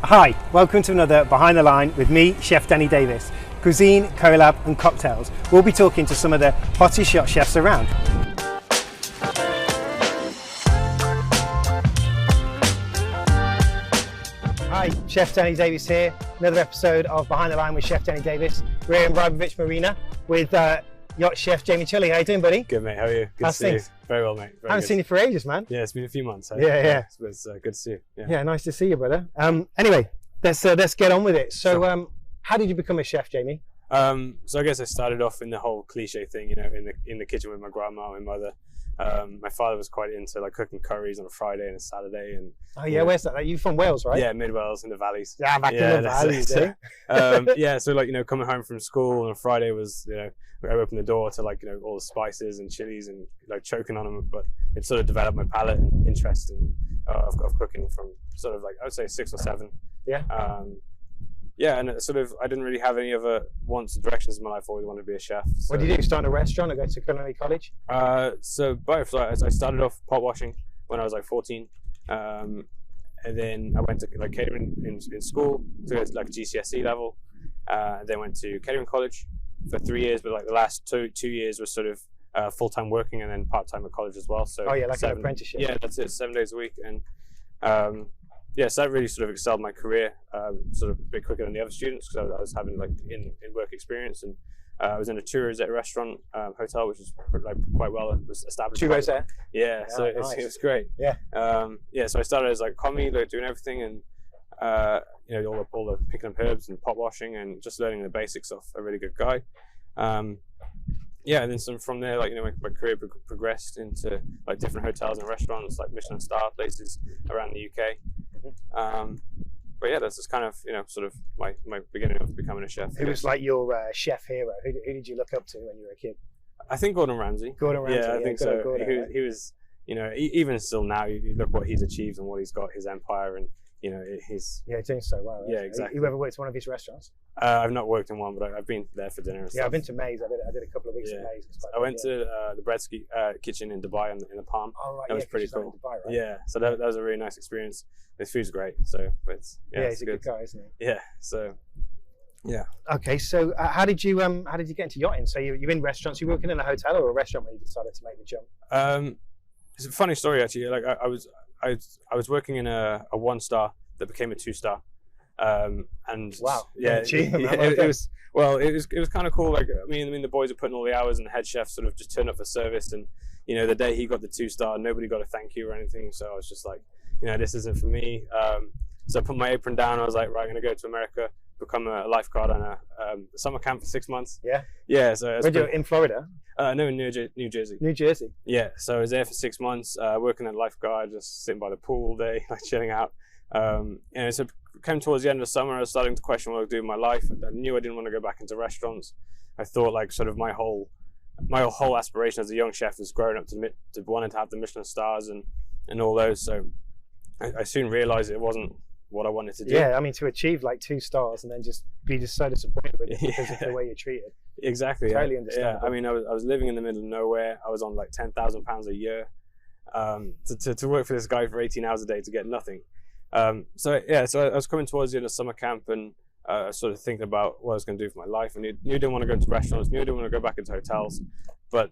Hi, welcome to another Behind the Line with me, Chef Danny Davis. Cuisine, Collab and Cocktails. We'll be talking to some of the hottest yacht chefs around. Hi, Chef Danny Davis here. Another episode of Behind the Line with Chef Danny Davis. We're in Rybovich Marina with yacht chef Jamie Tully. How you doing, buddy? Good, mate. How are you? Good How's to see things? you. Very well, mate. Very Haven't good. seen you for ages, man. Yeah, it's been a few months. Yeah. It's good to see you. Yeah, nice to see you, brother. Anyway, let's get on with it. So, how did you become a chef, Jamie? So I guess I started off in the whole cliche thing, you know, in the kitchen with my grandma and my mother. My father was quite into like cooking curries on a Friday and a Saturday, and Oh yeah, where's that? Like, you from Wales, right? yeah, mid Wales in the valleys. Yeah, back in the valleys. Yeah, so like, you know, coming home from school on a Friday was, you know, I opened the door to like, you know, all the spices and chilies and like choking on them, but it sort of developed my palate and interest in of cooking from sort of like, I would say 6 or 7. Yeah. Yeah, and it sort of, I didn't really have any other wants or directions in my life. I always wanted to be a chef. So. What did you do? Start a restaurant or go to culinary college? So both. So I started off pot washing when I was like 14. And then I went to like catering in school to go to like GCSE level. Then went to catering college for 3 years, but like the last two years was sort of full-time working and then part-time at college as well. So oh yeah, like an apprenticeship. Yeah, that's it, 7 days a week. And yeah, so that really sort of excelled my career sort of a bit quicker than the other students because I was having like in work experience, and I was in a two rosette restaurant hotel, which was like quite well established. Two rosette. Yeah, so it was great. Yeah. Yeah, so I started as like commie, like doing everything, and you know, all the picking up herbs and pot washing and just learning the basics of a really good guy. Yeah, and then from there, like, you know, my career progressed into like different hotels and restaurants, like Michelin star places around the UK. But yeah, that's just kind of, you know, sort of my beginning of becoming a chef. Who was like your chef hero? Who did you look up to when you were a kid? I think Gordon Ramsay. Gordon Ramsay. Yeah, I think so. Gordon, he was, you know, even still now, you look what he's achieved and what he's got, his empire, and you know, he's doing so well. Yeah, exactly. You ever worked in one of his restaurants? I've not worked in one, but I've been there for dinner. And yeah, stuff. I've been to Maze. I did a couple of weeks at Maze. I went to the Bredsky kitchen in Dubai in the Palm. Oh right, that was pretty cool. Dubai, right? Yeah, so that was a really nice experience. The food's great, so it's he's a good guy, isn't he? Yeah, so yeah. Okay, so how did you get into yachting? So you're in restaurants. You working in a hotel or a restaurant when you decided to make the jump? It's a funny story actually. Like I was working in a 1-star that became a 2-star. And wow, yeah, it was kind of cool. Like I mean the boys are putting all the hours, and the head chef sort of just turned up for service, and you know, the day he got the 2-star, nobody got a thank you or anything. So I was just like, you know, this isn't for me. So I put my apron down. I was like, right, I'm gonna go to America, become a lifeguard on a summer camp for 6 months. Yeah. So were you in Florida? No, in New Jersey. New Jersey. Yeah. So I was there for 6 months, working as a lifeguard, just sitting by the pool all day, like chilling out. And so came towards the end of the summer, I was starting to question what I'd do with my life. I knew I didn't want to go back into restaurants. I thought like sort of my whole aspiration as a young chef was growing up to wanting to have the Michelin stars and all those. So I soon realized it wasn't what I wanted to do. Yeah, I mean, to achieve like 2 stars and then just be so disappointed with it because of the way you're treated. Exactly. Totally understandable. Yeah, I mean, I was living in the middle of nowhere. I was on like £10,000 a year to work for this guy for 18 hours a day to get nothing. So I was coming towards the end of summer camp, and I was sort of thinking about what I was going to do for my life. I knew I didn't want to go into restaurants, knew I didn't want to go back into hotels. But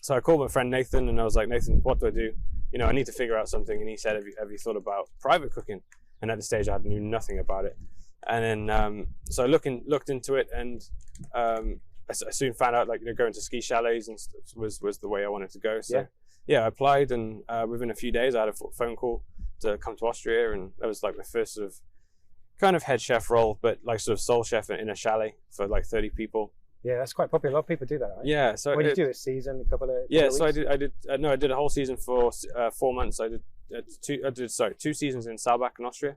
so I called my friend Nathan, and I was like, Nathan, what do I do? You know, I need to figure out something. And he said, have you thought about private cooking? And at the stage, I knew nothing about it. And then so I looked into it, and I soon found out, like, you know, going to ski chalets and was the way I wanted to go. So yeah, I applied, and within a few days, I had a phone call to come to Austria, and that was like my first sort of kind of head chef role, but like sort of sole chef in a chalet for like 30 people. Yeah, that's quite popular. A lot of people do that, right? Yeah. So what did you do? A season, a couple of so weeks? I did a whole season for 4 months. I did 2 seasons in Saalbach in Austria,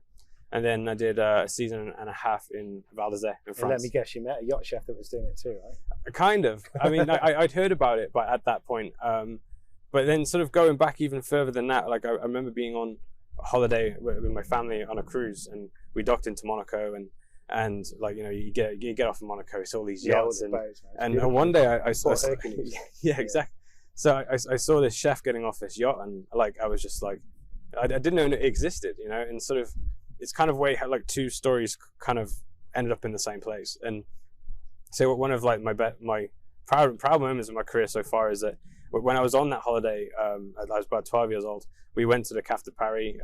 and then I did a season and a half in Val d'Isère in France. Let me guess, you met a yacht chef that was doing it too, right? Kind of. I mean, I'd heard about it, but at that point, but then sort of going back even further than that, like I remember being on a holiday with my family on a cruise, and we docked into Monaco, and like, you know, you get off in Monaco, it's all these yachts, and one day I saw exactly. So I saw this chef getting off this yacht, and like I was just like, I didn't know it existed, you know, and sort of it's kind of way like two stories kind of ended up in the same place. And so one of like my proud moments of my career so far is that when I was on that holiday, I was about 12 years old. We went to the Caf de Paris,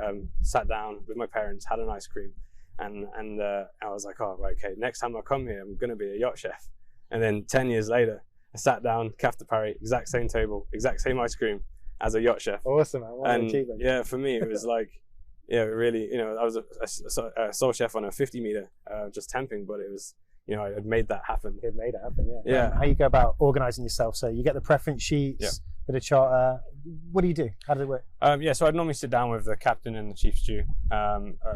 sat down with my parents, had an ice cream, and I was like, oh right, okay, next time I come here, I'm gonna be a yacht chef. And then 10 years later, I sat down, Caf de Paris, exact same table, exact same ice cream as a yacht chef. Awesome, man. What an achievement. Yeah, for me it was like, yeah, really, you know, I was a sole chef on a 50 meter, just temping, but it was, you know, I had made that happen. It made it happen, yeah. Yeah. How you go about organising yourself? So you get the preference sheets for the charter. What do you do? How does it work? Yeah, so I'd normally sit down with the captain and the chief stew,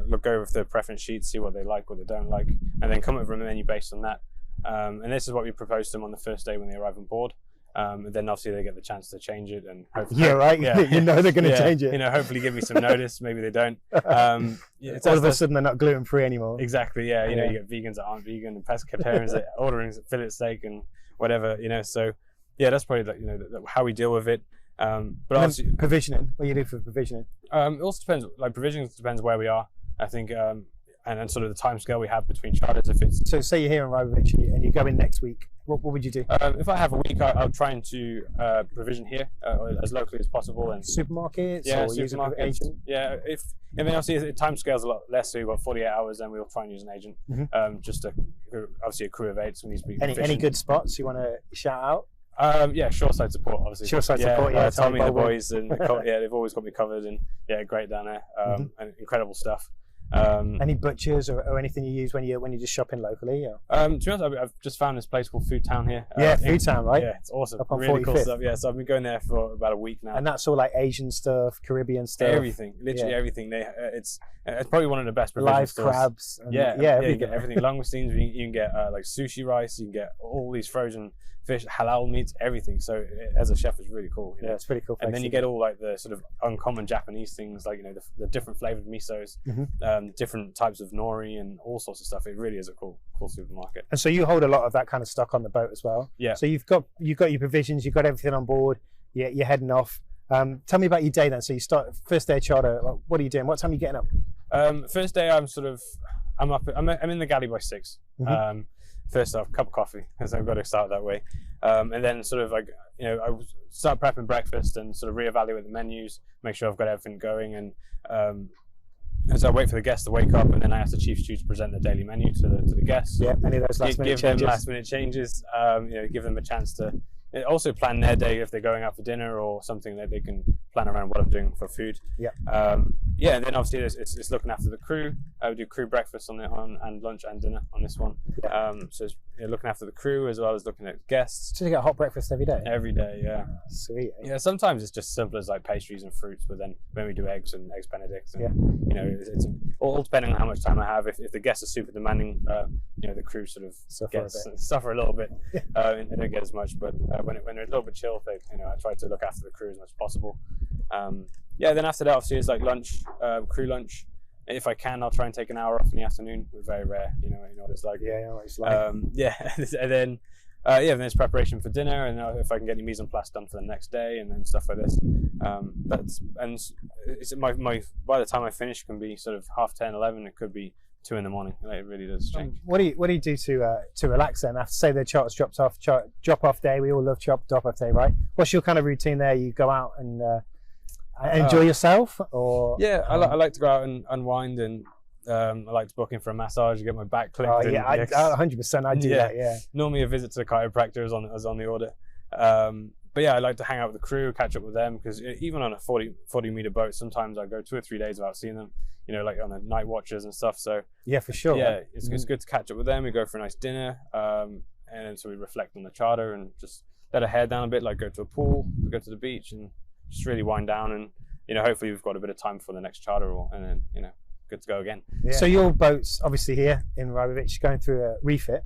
look over the preference sheets, see what they like, what they don't like, and then come up with a menu based on that. And this is what we propose to them on the first day when they arrive on board. And then obviously they get the chance to change it, and hopefully, you know they're going to change it. You know, hopefully give me some notice. Maybe they don't. All of a sudden they're not gluten free anymore. Exactly. Yeah. You know, you get vegans that aren't vegan and pescatarians that are ordering fillet steak and whatever. You know, so yeah, that's probably like, you know, how we deal with it. But also provisioning. What do you do for provisioning? It also depends. Like provisioning depends where we are. I think. And sort of the time scale we have between charters. If it's so, say you're here in Refitting and you go in next week, what would you do? If I have a week, I'll try to provision here as locally as possible. And supermarkets, yeah, or supermarkets. Agent? Yeah, I mean, obviously the time scale's a lot less, so we've got 48 hours, then we'll try and use an agent. Just obviously a crew of 8, so we need to be any good spots you want to shout out? Yeah, shoreside support, obviously. Shoreside support, yeah. Tommy and the boys, and yeah, they've always got me covered, and yeah, great down there, and incredible stuff. Any butchers or anything you use when you're just shopping locally? To be honest, I've just found this place called Food Town here. Yeah, Food Town, right? Yeah, it's awesome. Up on really 45th. Cool stuff. Yeah, so I've been going there for about a week now. And that's all like Asian stuff, Caribbean stuff. Everything, literally everything. It's probably one of the best provision live stores. Crabs. And you get everything. Langoustines. You can get like sushi rice. You can get all these frozen fish, halal meats, everything. So as a chef, it's really cool. Yeah, it's pretty cool. And then you get all like the sort of uncommon Japanese things, like, you know, the different flavored misos, different types of nori, and all sorts of stuff. It really is a cool supermarket. And so you hold a lot of that kind of stock on the boat as well. Yeah. So you've got your provisions, you've got everything on board. You're heading off. Tell me about your day then. So you start first day of charter. What are you doing? What time are you getting up? First day, I'm in the galley by 6. First off, cup of coffee, because I've got to start that way. And then sort of like, you know, I start prepping breakfast and sort of reevaluate the menus, make sure I've got everything going. And so I wait for the guests to wake up, and then I ask the chief stew to present the daily menu to the guests. Yeah, any of those last minute changes. Give them last minute changes, you know, give them a chance to also plan their day if they're going out for dinner or something, that they can plan around what I'm doing for food. Yeah. And then obviously it's looking after the crew. We do crew breakfast and lunch and dinner on this one. Yeah. So it's looking after the crew as well as looking at guests. So you get hot breakfast every day? Every day, yeah. Sweet. Yeah, sometimes it's just simple as like pastries and fruits, but then when we do eggs Benedict, and, you know, it's all depending on how much time I have. If the guests are super demanding, you know, the crew sort of suffer a little bit. And they don't get as much, but when they're a little bit chill, you know, I try to look after the crew as much as possible. Then after that, obviously, it's like lunch, crew lunch. If I can, I'll try and take an hour off in the afternoon. It's very rare, you know what it's like. Yeah, I know what it's like. And then then there's preparation for dinner, and if I can get any mise en place done for the next day, and then stuff like this. By the time I finish, it can be sort of 10:30, 11. It could be 2 in the morning. Like, it really does change. What do you do to relax then? After say the charter's dropped off, drop off day. We all love drop off day, right? What's your kind of routine there? You go out and enjoy yourself, or I like to go out and unwind, and I like to book in for a massage, get my back clipped. 100%. I do that. Yeah. Normally a visit to the chiropractor is on the order. But yeah, I like to hang out with the crew, catch up with them, because even on a 40 meter boat, sometimes I go 2 or 3 days without seeing them. You know, like on the night watches and stuff. So yeah, for sure. Yeah, it's good to catch up with them. We go for a nice dinner, and then so we reflect on the charter and just let our hair down a bit, like go to a pool, go to the beach, and just really wind down. And, you know, hopefully we've got a bit of time for the next charter, and then, you know, good to go again. Yeah. So your boat's obviously here in Refitting, going through a refit.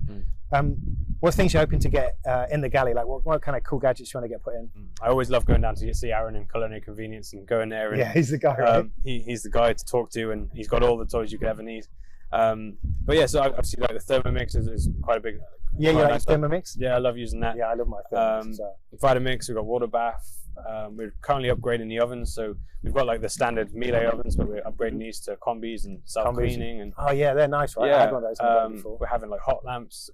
What things you're hoping to get in the galley? Like what kind of cool gadgets you want to get put in? I always love going down to see Aaron in Culinary Convenience and going there. And, yeah, he's the guy, right? He's the guy to talk to, and he's got all the toys you could ever need. But yeah, so obviously like the Thermomix is quite a big. Yeah, you like Thermomix? Yeah, I love using that. Yeah, I love my Thermomix. Vitamix, we've got water bath, We're currently upgrading the ovens, so we've got like the standard Miele ovens, but we're upgrading these to combis and self-cleaning. And oh yeah, they're nice, right? yeah, I had one of those on the boat before. we're having like hot lamps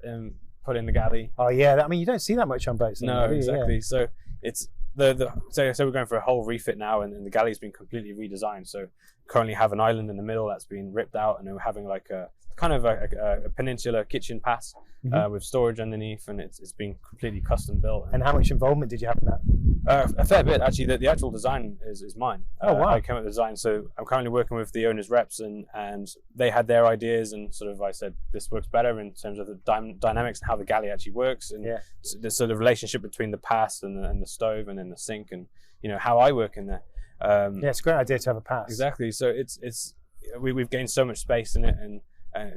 put in the galley. Oh yeah, I mean you don't see that much on boats. No, anymore, exactly. Yeah. So it's so we're going for a whole refit now, and the galley's been completely redesigned. So currently have an island in the middle that's been ripped out, and then we're having like a kind of a peninsular kitchen pass with storage underneath, and it's been completely custom built. And how much involvement did you have in that? A fair bit, actually. The actual design is mine. Oh wow! I came up with the design, so I'm currently working with the owners' reps, and they had their ideas, and sort of I said this works better in terms of the dynamics and how the galley actually works, and the sort of relationship between the pass and the stove, and then the sink, and how I work in there. Yeah, it's a great idea to have a pass. Exactly. So we've gained so much space in it, and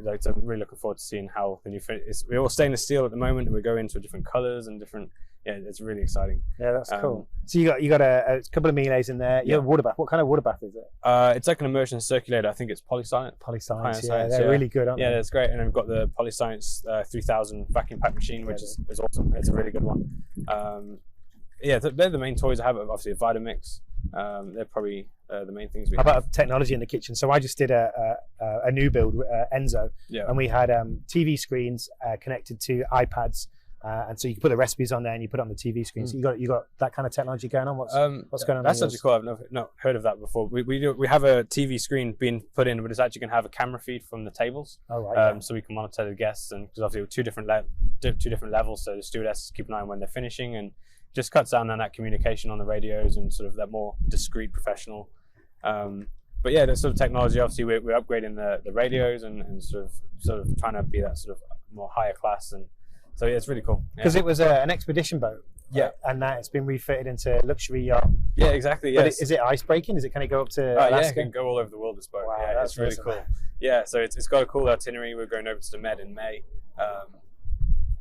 like, so I'm really looking forward to seeing how the new fit is. We're all stainless steel at the moment, and we're going into different colours and different. Yeah, it's really exciting. Yeah, that's cool. So you got a couple of Mieles in there. You have a water bath. What kind of water bath is it? It's like an immersion circulator. I think it's Polyscience. Polyscience, yeah, they're really good, aren't they? Yeah, that's great. And we've got the Polyscience 3000 vacuum pack machine, which is awesome. It's a really good one. Yeah, they're the main toys I have. Obviously, a Vitamix. They're probably the main things we have. How about technology in the kitchen? So I just did a new build, Enzo, and we had TV screens connected to iPads. And so you can put the recipes on there, and you put it on the TV screen. So you got that kind of technology going on. What's going on? That's actually cool. I've not heard of that before. We have a TV screen being put in, but it's actually going to have a camera feed from the tables. Oh right. So we can monitor the guests, and because obviously two different levels, so the stewardess keep an eye on when they're finishing, and just cuts down on that communication on the radios and sort of that more discreet professional. But yeah, the sort of technology. Obviously, we're upgrading the radios and sort of trying to be that sort of more higher class. And so yeah, it's really cool. Because it was an expedition boat. Yeah, and now it's been refitted into luxury yacht. Yeah, exactly. Yeah. But is it ice breaking? Can it go up to Alaska? Yeah, it can go all over the world. This boat. Wow, yeah, that's it's really awesome. cool. Yeah, so it's got a cool itinerary. We're going over to the Med in May.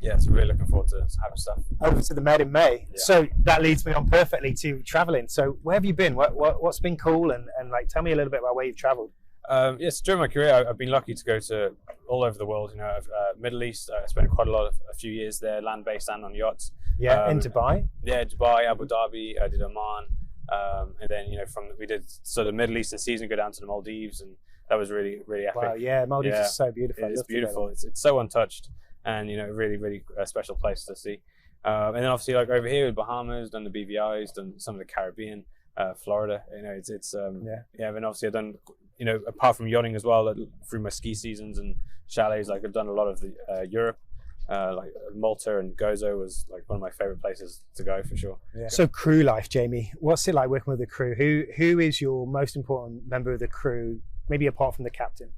Yeah, so really looking forward to having stuff. Over to the Med in May. Yeah. So that leads me on perfectly to traveling. So where have you been? What's been cool? And like, tell me a little bit about where you've traveled. Yes, during my career, I've been lucky to go to all over the world. Middle East. I spent quite a few years there, land-based and on yachts. Yeah, in Dubai. Yeah, Dubai, Abu Dhabi. I did Oman, and then we did sort of Middle Eastern season, go down to the Maldives, and that was really really epic. Wow, yeah, Maldives is so beautiful. It's beautiful. It's so untouched, and really really a special place to see. And then obviously like over here with Bahamas, done the BVI's, done some of the Caribbean, Florida. And obviously I've done. Apart from yachting as well, through my ski seasons and chalets, like I've done a lot of the Europe, like Malta and Gozo was like one of my favorite places to go for sure. Yeah. So crew life, Jamie, what's it like working with the crew? Who is your most important member of the crew, maybe apart from the captain?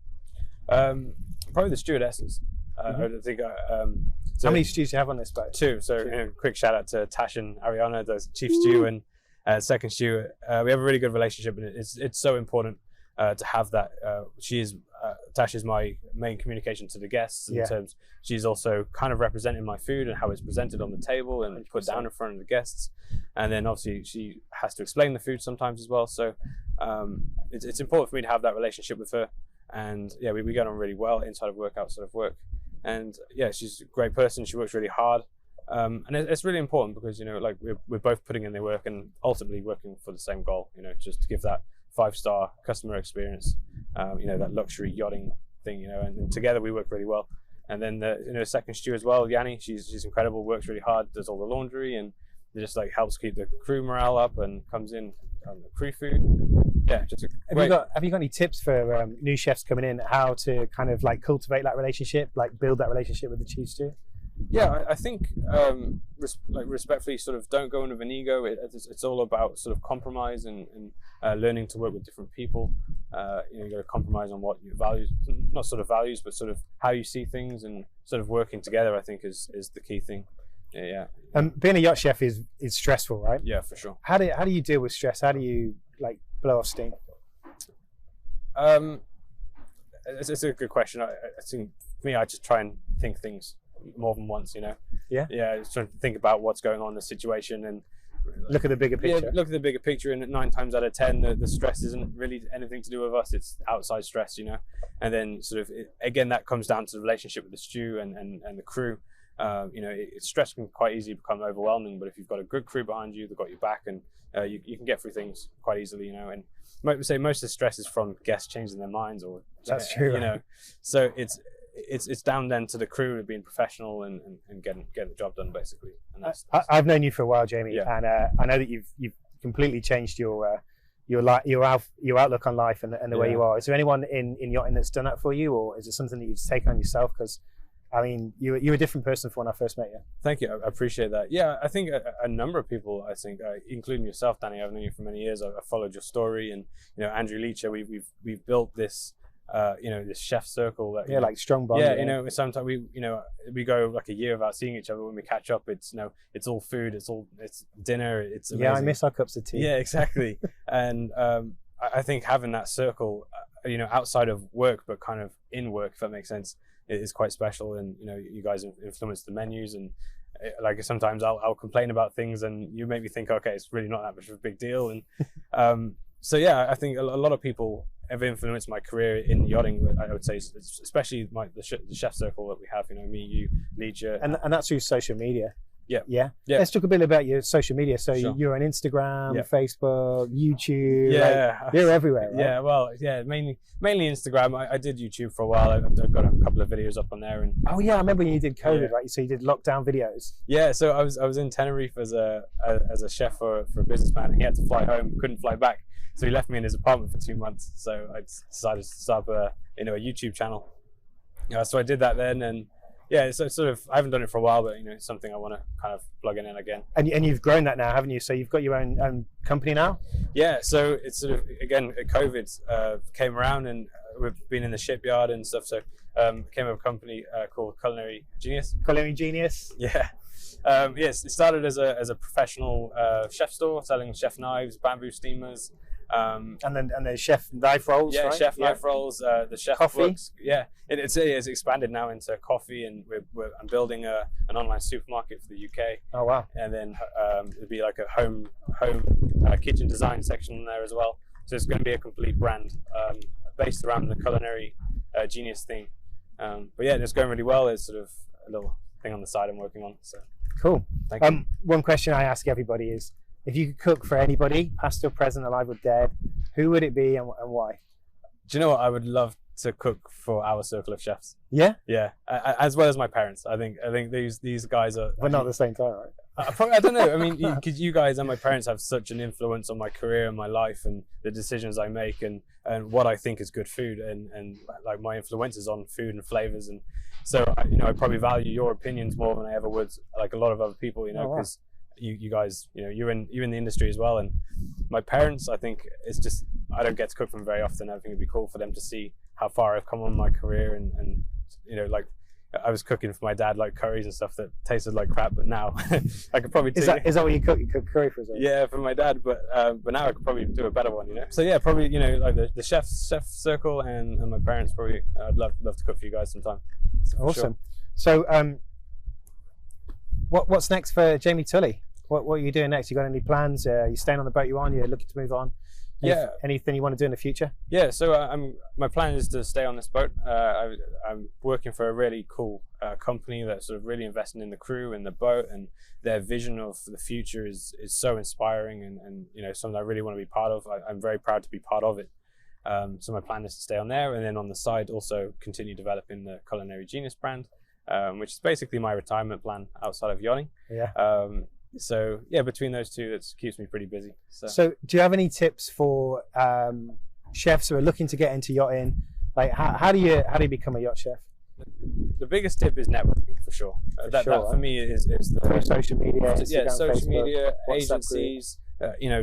Probably the stewardesses. I think. So how many stews do you have on this boat? 2. So quick shout out to Tash and Ariana, the chief stew and second stew. We have a really good relationship, and it's so important. To have that, Tash is my main communication to the guests in terms. She's also kind of representing my food and how it's presented on the table and 100%. Put down in front of the guests, and then obviously she has to explain the food sometimes as well. So it's important for me to have that relationship with her, and yeah, we get on really well inside of work, outside of work, and yeah, she's a great person. She works really hard, and it's really important because like we're both putting in the work and ultimately working for the same goal. Just to give that 5-star customer experience, that luxury yachting thing, and together we work really well. And then the second stew as well, Yanni, she's incredible, works really hard, does all the laundry, and it just like helps keep the crew morale up and comes in on the crew food. Yeah, just have you got any tips for new chefs coming in, how to kind of like cultivate that relationship, like build that relationship with the chief stew? Yeah, I think respectfully, sort of don't go in with an ego. It's all about sort of compromise and learning to work with different people. You got to compromise on what your values, not sort of values, but sort of how you see things, and sort of working together. I think is the key thing. Yeah. Being a yacht chef is stressful, right? Yeah, for sure. How do you deal with stress? How do you like blow off steam? It's a good question. I think for me, I just try and think things more than once, Yeah, just trying to think about what's going on in the situation and look at the bigger picture. Yeah, look at the bigger picture, and 9 times out of 10, the stress isn't really anything to do with us. It's outside stress, And then sort of again, that comes down to the relationship with the stew and the crew. Stress can quite easily become overwhelming, but if you've got a good crew behind you, they've got your back, and you can get through things quite easily, and say most of the stress is from guests changing their minds, or that's true, so it's down then to the crew being professional and getting the job done, basically. And I've known you for a while, Jamie, and I know that you've completely changed your outlook on life and the way you are. Is there anyone in yachting that's done that for you, or is it something that you've taken on yourself? Because I mean, you're a different person from when I first met you. Thank you. I appreciate that. Yeah, I think a number of people, including yourself, Danny, I've known you for many years. I've followed your story, and Andrew Leacher, we've built this this chef circle that like strong bond. Sometimes we go like a year without seeing each other. When we catch up, it's it's all food, it's dinner, it's amazing. I miss our cups of tea. Yeah, exactly. And I think having that circle outside of work but kind of in work, if that makes sense, is quite special. And you guys influence the menus, and like sometimes I'll complain about things and you make me think, okay, it's really not that much of a big deal. And so yeah, I think a lot of people have influenced my career in yachting. I would say, especially the chef circle that we have. Me, you, Leisure, and that's through social media. Yeah. Let's talk a bit about your social media. So sure. You're on Instagram, Facebook, YouTube. You're everywhere, right? Yeah, well, mainly Instagram. I did YouTube for a while. I've got a couple of videos up on there. And I remember when you did COVID, right? So you did lockdown videos. Yeah, so I was in Tenerife as a chef for a businessman, and he had to fly home, couldn't fly back. So he left me in his apartment for 2 months. So I decided to start a YouTube channel. So I did that then, and so sort of I haven't done it for a while, but it's something I want to kind of plug in again. And you've grown that now, haven't you? So you've got your own company now. Yeah. So it's sort of again COVID came around, and we've been in the shipyard and stuff. So came up with a company called Culinary Genius. Culinary Genius. Yeah. Yes, it started as a professional chef store selling chef knives, bamboo steamers. And the chef knife rolls, yeah, right? Chef knife rolls, the chef coffee. books. Yeah, it's expanded now into coffee, and I'm building an online supermarket for the UK. Oh wow! And then it'll be like a home kitchen design section there as well. So it's going to be a complete brand based around the Culinary Genius theme. But yeah, it's going really well. It's sort of a little thing on the side I'm working on. So cool. Thank you. One question I ask everybody is, if you could cook for anybody, past or present, alive or dead, who would it be and why? Do you know what? I would love to cook for our circle of chefs. Yeah? Yeah, as well as my parents. I think these guys are... But not at the same time, right? I don't know. I mean, because you guys and my parents have such an influence on my career and my life and the decisions I make and what I think is good food and like my influences on food and flavors. And so, I probably value your opinions more than I ever would like a lot of other people, because... You guys, you're in the industry as well, and my parents, I think it's just I don't get to cook for them very often. I think it'd be cool for them to see how far I've come on my career, and like I was cooking for my dad like curries and stuff that tasted like crap, but now I could probably is that what you cook? You cook curry for us? Yeah, for my dad, but now I could probably do a better one, So yeah, probably like the chef circle and my parents probably. I'd love to cook for you guys sometime. Awesome. Sure. So what's next for Jamie Tully? What are you doing next? You got any plans? You staying on the boat you're on? You're looking to move on? Anything you want to do in the future? Yeah, so my plan is to stay on this boat. I'm working for a really cool company that's sort of really investing in the crew and the boat, and their vision of the future is so inspiring and something I really want to be part of. I'm very proud to be part of it. So my plan is to stay on there, and then on the side also continue developing the Culinary Genius brand, which is basically my retirement plan outside of yachting. Yeah. So yeah, between those two, it keeps me pretty busy. So do you have any tips for chefs who are looking to get into yachting? Like how do you become a yacht chef? The biggest tip is networking for sure. That for me is the social media. Instagram, social Facebook, media, WhatsApp agencies.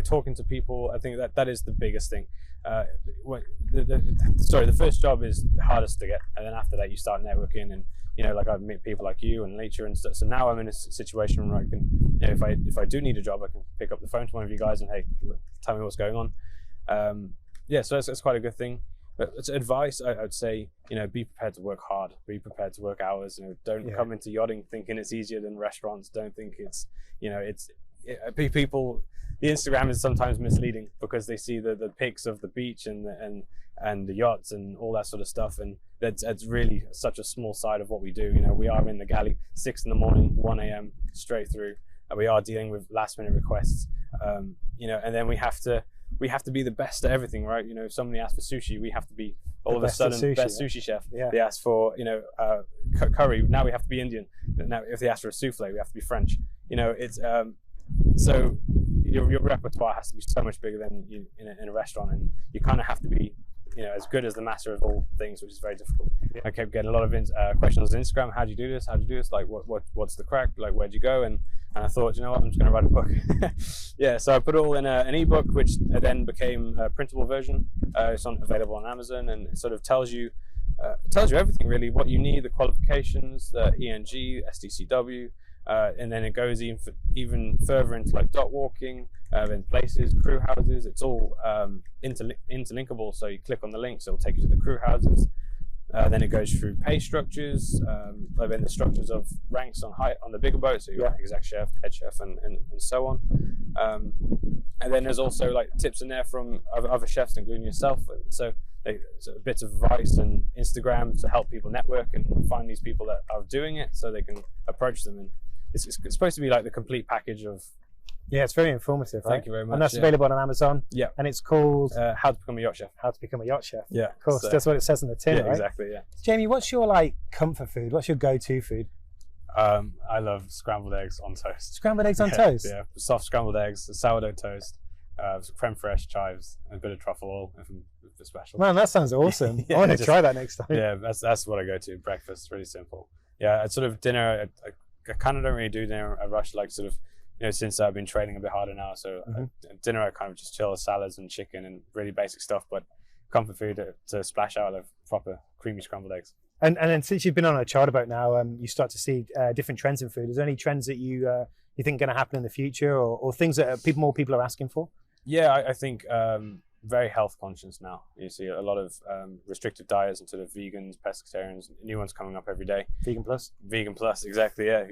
Talking to people. I think that is the biggest thing. The first job is the hardest to get, and then after that you start networking and. Like I've met people like you and Leacher and stuff. So now I'm in a situation where I can, if I do need a job, I can pick up the phone to one of you guys and hey, tell me what's going on. So that's quite a good thing. But it's advice, I'd say, be prepared to work hard, be prepared to work hours. Don't come into yachting thinking it's easier than restaurants. Don't think it's, people. The Instagram is sometimes misleading because they see the pics of the beach and and the yachts and all that sort of stuff. And that's really such a small side of what we do. You know, we are in the galley 6 in the morning, 1 a.m. straight through. We are dealing with last minute requests, you know, and then we have to be the best at everything, right? You know, if somebody asks for sushi, we have to be all of a sudden best sushi chef. Yeah. They ask for, you know, curry, now we have to be Indian. Now if they ask for a souffle, we have to be French. You know, it's so your repertoire has to be so much bigger than you in a restaurant, and you kind of have to be, you know, as good as the master of all things, which is very difficult. I kept getting a lot of questions on Instagram. How do you do this? How do you do this? Like, what's the crack? Like, where'd you go? And I thought, you know what, I'm just going to write a book. Yeah, so I put it all in an ebook, which then became a printable version. It's available on Amazon, and it sort of tells you everything really, what you need, the qualifications, the ENG, SDCW, and then it goes even further into like dock walking, in places, crew houses. It's all interlinkable. So you click on the link, so it'll take you to the crew houses. Then it goes through pay structures, then the structures of ranks on the bigger boats, so you got exec chef, head chef, and so on. And then there's also like tips in there from other chefs, including yourself. So bits of advice and Instagram to help people network and find these people that are doing it, so they can approach them. And it's supposed to be like the complete package of. Yeah, it's very informative. Right? Thank you very much. And that's available on Amazon. Yeah. And it's called How to Become a Yacht Chef. How to Become a Yacht Chef. Yeah. Of course, that's what it says on the tin, right? Exactly, yeah. Jamie, what's your like comfort food? What's your go-to food? I love scrambled eggs on toast. Scrambled eggs on toast? Yeah, soft scrambled eggs, sourdough toast, creme fraiche, chives, and a bit of truffle oil if it's special. Man, that sounds awesome. I want to try that next time. Yeah, that's what I go to. Breakfast, really simple. Yeah, at sort of dinner, I kind of don't really do dinner. I rush like sort of, you know, since I've been training a bit harder now. So at dinner, I kind of just chill with salads and chicken and really basic stuff. But comfort food to splash out of proper creamy scrambled eggs. And then since you've been on a charter boat now, you start to see different trends in food. Is there any trends that you think are going to happen in the future, or things that more people are asking for? Yeah, I think very health conscious now. You see a lot of restrictive diets and sort of vegans, pescatarians, new ones coming up every day. Vegan plus, exactly. Yeah.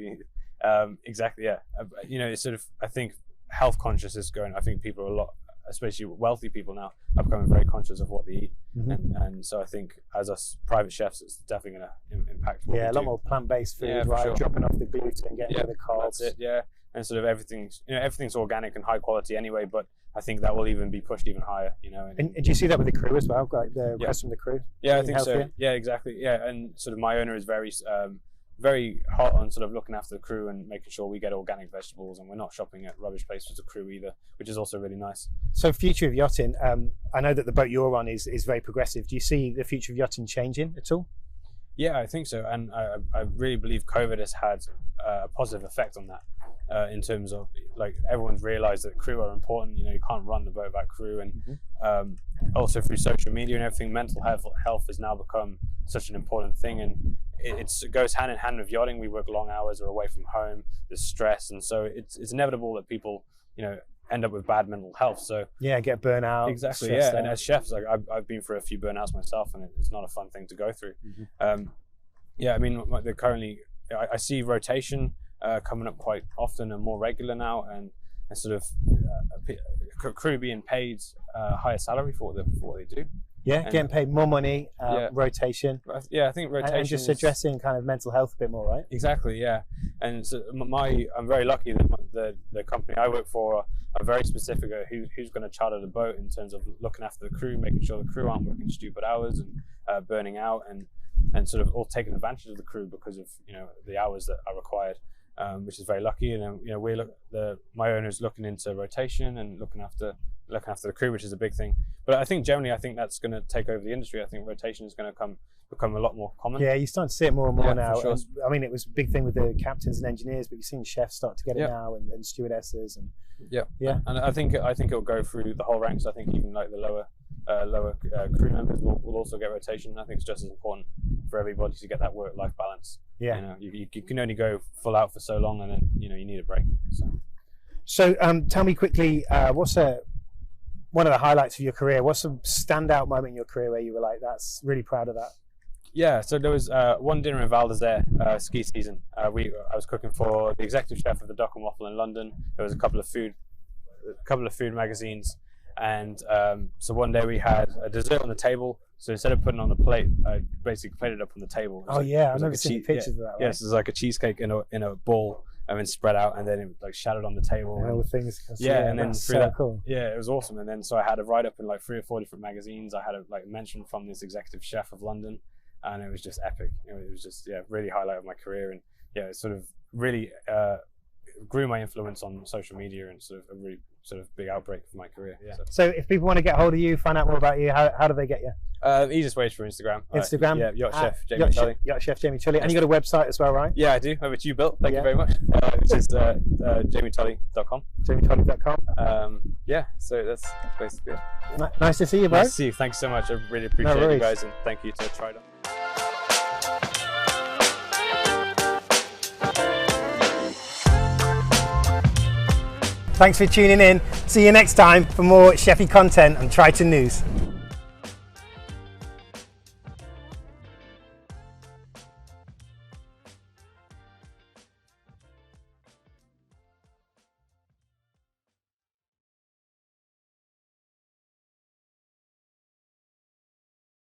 Exactly, yeah. You know, it's sort of, I think health conscious is going. I think people are a lot, especially wealthy people now, are becoming very conscious of what they eat, and so I think as us private chefs, it's definitely going to impact what we do. A lot more plant-based food, right? Sure. Dropping off the gluten, getting rid of the carbs. That's it, yeah. And sort of everything's organic and high quality anyway, but I think that will even be pushed even higher, you know. And do you see that with the crew as well, like the requests from the crew? Yeah, I think healthier? So. Yeah, exactly. Yeah, and sort of my owner is very hot on sort of looking after the crew and making sure we get organic vegetables, and we're not shopping at rubbish places as a crew either, which is also really nice. So future of yachting, I know that the boat you're on is very progressive. Do you see the future of yachting changing at all? Yeah, I think so, and I really believe COVID has had a positive effect on that, in terms of like everyone's realised that crew are important. You know, you can't run the boat without crew, and also through social media and everything, mental health has now become such an important thing, and it goes hand in hand with yachting. We work long hours, we're away from home, there's stress, and so it's inevitable that people, you know, end up with bad mental health. So get burnout. Exactly, yeah. And as chefs, like I've been through a few burnouts myself, and it's not a fun thing to go through. I mean, I see rotation coming up quite often and more regular now, and sort of crew being paid higher salary for what they do. Yeah, getting paid more money, rotation. Yeah, I think rotation. And just addressing kind of mental health a bit more, right? Exactly, yeah. And so I'm very lucky that the company I work for are very specific at who's going to charter the boat in terms of looking after the crew, making sure the crew aren't working stupid hours and burning out, and sort of all taking advantage of the crew because of, you know, the hours that are required, which is very lucky. And you know, my owner's looking into rotation and looking after the crew, which is a big thing. But I think generally, that's going to take over the industry. I think rotation is going to become a lot more common. Yeah, you're starting to see it more and more now. Sure. I mean, it was a big thing with the captains and engineers, but you've seen chefs start to get it now, and stewardesses, and and I think it'll go through the whole ranks. I think even like the lower crew members will also get rotation. I think it's just as important for everybody to get that work-life balance. Yeah, you know, you can only go full out for so long, and then, you know, you need a break. So tell me quickly, what's one of the highlights of your career? What's a standout moment in your career where you were like, that's really proud of that? Yeah, so there was one dinner in Val d'Isere, ski season. I was cooking for the executive chef of the Duck and Waffle in London. There was a couple of food magazines, And so one day we had a dessert on the table. So instead of putting it on the plate, I basically plated it up on the table. Oh yeah, I've never seen pictures of that. Right? Yes, it's like a cheesecake in a ball, and then spread out, and then it like shattered on the table. And all the things. Yeah, and then through that, cool. Yeah, it was awesome. And then so I had a write up in like 3 or 4 different magazines. I had a like mention from this executive chef of London, and it was just epic. It was just really highlight of my career, and it sort of really grew my influence on social media and sort of a really sort of big outbreak for my career. Yeah. So if people want to get hold of you, find out more about you, how do they get you? Easiest way is through Instagram. Instagram? Yacht Chef Jamie Tully. Yacht Chef Jamie Tully. And you got a website as well, right? Yeah, I do. Which you built. Thank you very much. Which is jamietully.com. jamietully.com. Yeah, so that's basically it. Nice to see you, bro. Nice to see you. Thanks so much. I really appreciate you guys, and thank you to Trotted. Thanks for tuning in. See you next time for more chefy content on Triton News.